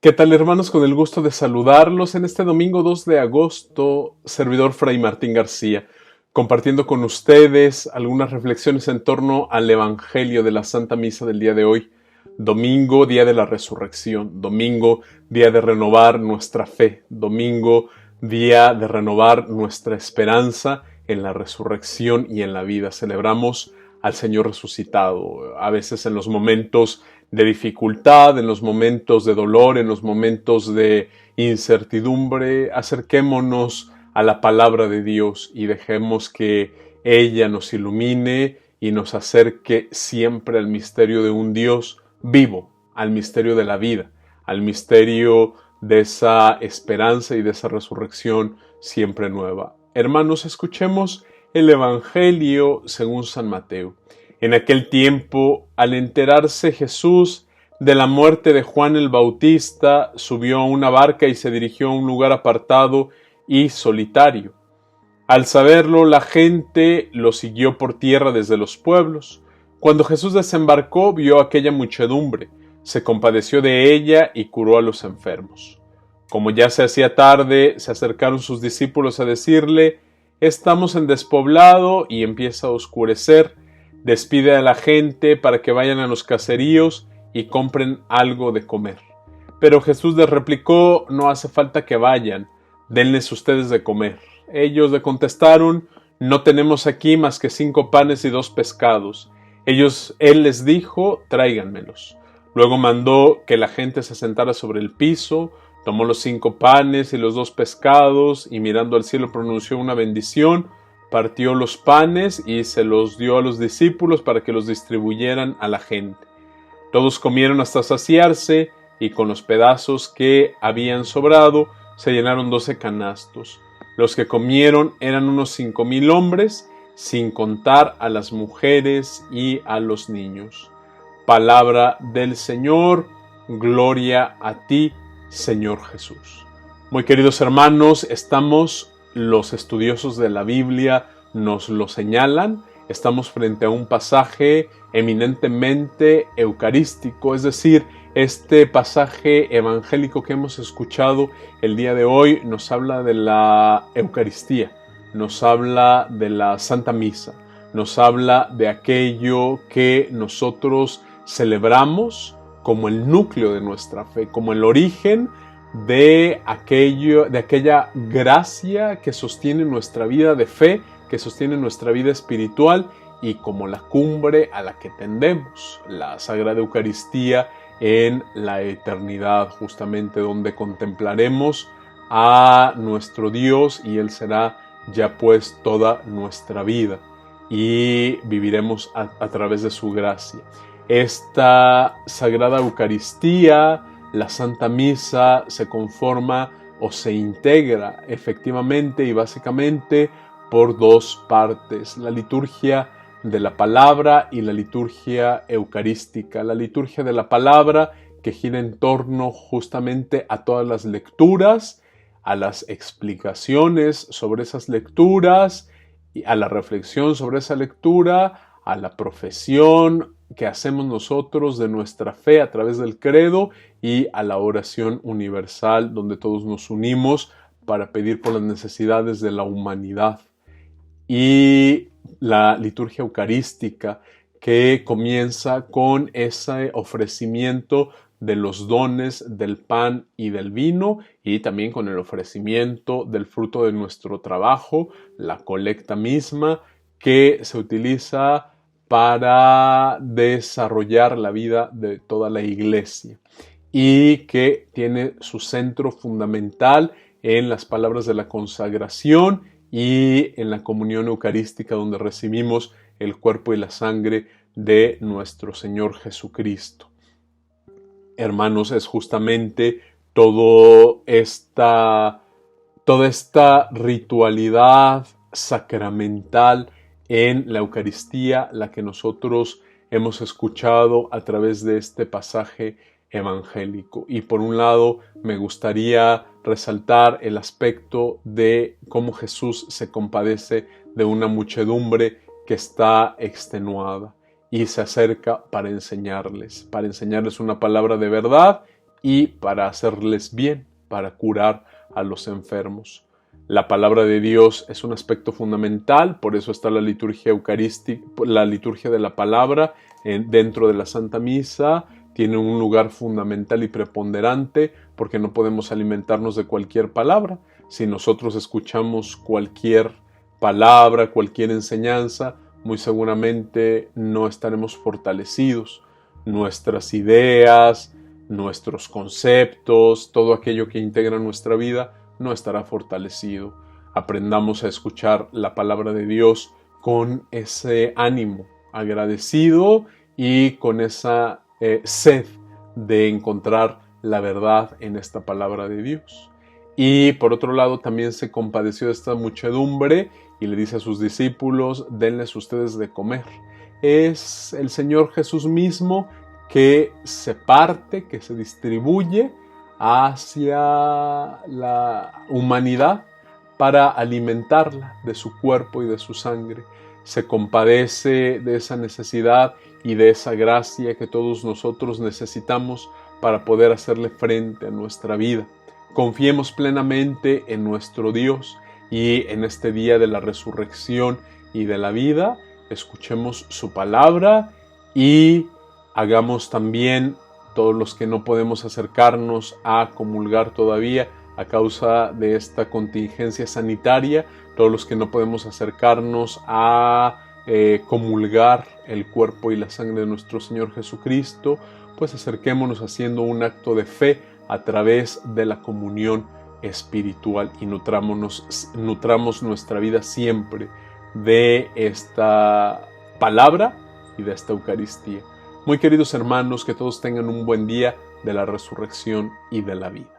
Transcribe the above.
¿Qué tal, hermanos? Con el gusto de saludarlos en este domingo 2 de agosto, servidor Fray Martín García, compartiendo con ustedes algunas reflexiones en torno al Evangelio de la Santa Misa del día de hoy. Domingo, día de la resurrección. Domingo, día de renovar nuestra fe. Domingo, día de renovar nuestra esperanza en la resurrección y en la vida. Celebramos al Señor resucitado. A veces en los momentos de dificultad, en los momentos de dolor, en los momentos de incertidumbre, acerquémonos a la palabra de Dios y dejemos que ella nos ilumine y nos acerque siempre al misterio de un Dios vivo, al misterio de la vida, al misterio de esa esperanza y de esa resurrección siempre nueva. Hermanos, escuchemos el Evangelio según San Mateo. En aquel tiempo, al enterarse Jesús de la muerte de Juan el Bautista, subió a una barca y se dirigió a un lugar apartado y solitario. Al saberlo, la gente lo siguió por tierra desde los pueblos. Cuando Jesús desembarcó, vio aquella muchedumbre, se compadeció de ella y curó a los enfermos. Como ya se hacía tarde, se acercaron sus discípulos a decirle: «Estamos en despoblado y empieza a oscurecer. Despide a la gente para que vayan a los caseríos y compren algo de comer». Pero Jesús les replicó: «No hace falta que vayan, denles ustedes de comer». Ellos le contestaron: «No tenemos aquí más que 5 panes y 2 pescados». Él les dijo: «Tráiganmelos». Luego mandó que la gente se sentara sobre el piso, tomó los 5 panes y los 2 pescados y mirando al cielo pronunció una bendición. Partió los panes y se los dio a los discípulos para que los distribuyeran a la gente. Todos comieron hasta saciarse y con los pedazos que habían sobrado se llenaron 12 canastos. Los que comieron eran unos 5,000 hombres, sin contar a las mujeres y a los niños. Palabra del Señor, gloria a ti, Señor Jesús. Muy queridos hermanos, los estudiosos de la Biblia nos lo señalan, estamos frente a un pasaje eminentemente eucarístico, es decir, este pasaje evangélico que hemos escuchado el día de hoy nos habla de la Eucaristía, nos habla de la Santa Misa, nos habla de aquello que nosotros celebramos como el núcleo de nuestra fe, como el origen de aquella gracia que sostiene nuestra vida de fe, que sostiene nuestra vida espiritual y como la cumbre a la que tendemos, la Sagrada Eucaristía en la eternidad, justamente donde contemplaremos a nuestro Dios y Él será ya pues toda nuestra vida y viviremos a través de su gracia. Esta Sagrada Eucaristía, la Santa Misa, se conforma o se integra efectivamente y básicamente por 2 partes: la liturgia de la palabra y la liturgia eucarística. La liturgia de la palabra, que gira en torno justamente a todas las lecturas, a las explicaciones sobre esas lecturas, a la reflexión sobre esa lectura, a la profesión que hacemos nosotros de nuestra fe a través del credo y a la oración universal donde todos nos unimos para pedir por las necesidades de la humanidad. Y la liturgia eucarística, que comienza con ese ofrecimiento de los dones del pan y del vino y también con el ofrecimiento del fruto de nuestro trabajo, la colecta misma, que se utiliza para desarrollar la vida de toda la Iglesia y que tiene su centro fundamental en las palabras de la consagración y en la comunión eucarística, donde recibimos el cuerpo y la sangre de nuestro Señor Jesucristo. Hermanos, es justamente toda esta ritualidad sacramental en la Eucaristía la que nosotros hemos escuchado a través de este pasaje evangélico. Y por un lado me gustaría resaltar el aspecto de cómo Jesús se compadece de una muchedumbre que está extenuada y se acerca para enseñarles una palabra de verdad y para hacerles bien, para curar a los enfermos. La palabra de Dios es un aspecto fundamental, por eso está la liturgia eucarística, la liturgia de la palabra dentro de la Santa Misa. Tiene un lugar fundamental y preponderante porque no podemos alimentarnos de cualquier palabra. Si nosotros escuchamos cualquier palabra, cualquier enseñanza, muy seguramente no estaremos fortalecidos. Nuestras ideas, nuestros conceptos, todo aquello que integra nuestra vida no estará fortalecido. Aprendamos a escuchar la palabra de Dios con ese ánimo agradecido y con esa sed de encontrar la verdad en esta palabra de Dios. Y por otro lado también se compadeció de esta muchedumbre y le dice a sus discípulos: denles ustedes de comer. Es el Señor Jesús mismo que se parte, que se distribuye hacia la humanidad para alimentarla de su cuerpo y de su sangre. Se compadece de esa necesidad y de esa gracia que todos nosotros necesitamos para poder hacerle frente a nuestra vida. Confiemos plenamente en nuestro Dios y en este día de la resurrección y de la vida, escuchemos su palabra y hagamos también, todos los que no podemos acercarnos a comulgar todavía a causa de esta contingencia sanitaria, todos los que no podemos acercarnos a comulgar el cuerpo y la sangre de nuestro Señor Jesucristo, pues acerquémonos haciendo un acto de fe a través de la comunión espiritual y nutramos nuestra vida siempre de esta palabra y de esta Eucaristía. Muy queridos hermanos, que todos tengan un buen día de la resurrección y de la vida.